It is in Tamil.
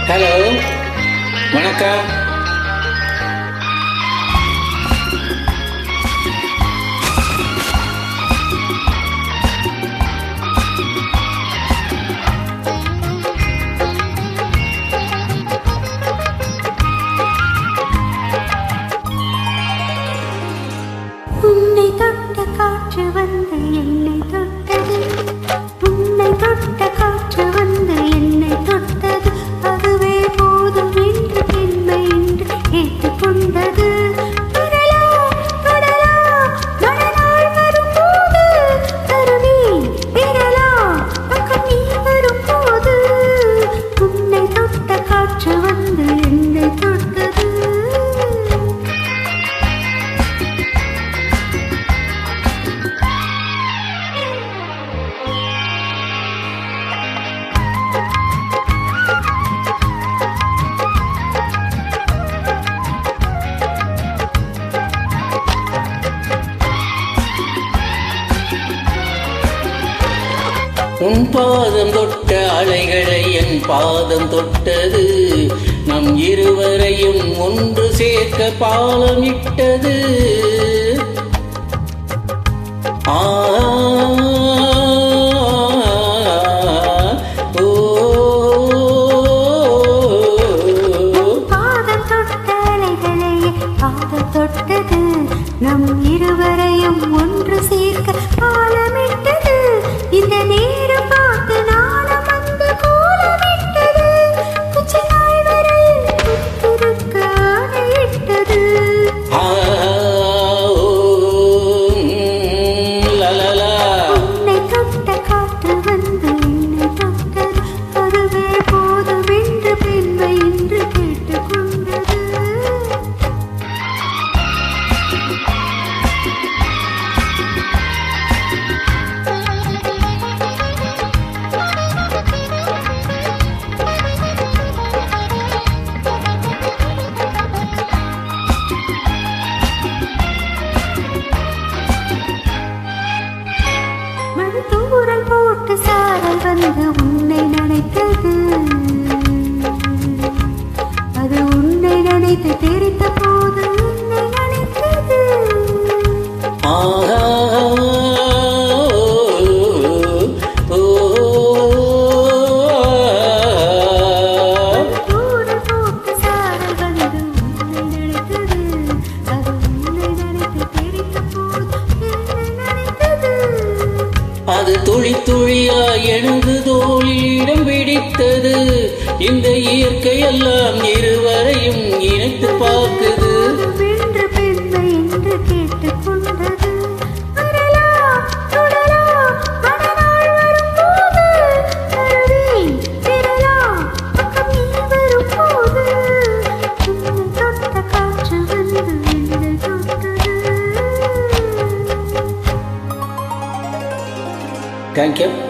ஹலோ, வணக்கம். உன்னை தொட்ட காற்று வந்து என்னை தொட்டது, உன்னை தொட்ட காற்று வந்து என்னை தொட்டது, அதுவே போதும் என்று பெண்மை என்று ஏற்றுக்கொண்டது. தொடலாம் தொடலாம் மறுநாள் வரும்போது தருவேன் பெறலாம் பக்கம் நீ வரும்போது. உன்னை தொட்ட காற்று வந்து என்னை தொட்டது. உன் பாதம் தொட்ட அலைகளை என் பாதம் தொட்டது, நம் இருவரையும் ஒன்று சேர்க்க பாலமிட்டது. ஆ தொட்டது, நம் இருவரையும் ஒன்று சேர்க்க பாலமிட்டது. இந்த நேரம் பார்த்து நானும் வந்து கோலமிட்டது. உச்சி நாள் வரையில் புத்திருக்க ஆணையிட்டது. உன்னை தொட்ட காற்று வந்து என்னை தொட்டது, அதுவே போதும் என்று பெண்மை என்று கேட்டுக்கொண்டது. தூரல் போட்டு சாரல் வந்து உன்னை நினைத்தது, அது உன்னை நினைத்து தெரிந்த போது உன்னை நினைத்தது. தூரல் போட்டு சாரல் வந்து உன்னை நினைத்தது, அது உன்னை நினைத்து தெரிந்த போது என்னை நினைத்தது. அது துளி துளியா எனது தோளிடம் பிடித்தது. இந்த இயற்கையெல்லாம் இருவரையும் இணைத்து பார்க்குது. வென்று பெண்மை என்று கேட்டுக்கொண்டது. வரலாம் தொடலாம் மறுநாள் வரும்போது தருவேன் பெறலாம் பக்கம் நீ வரும்போது. உன்னை தொட்ட காற்று வந்து என்னை தொட்டது. Thank you.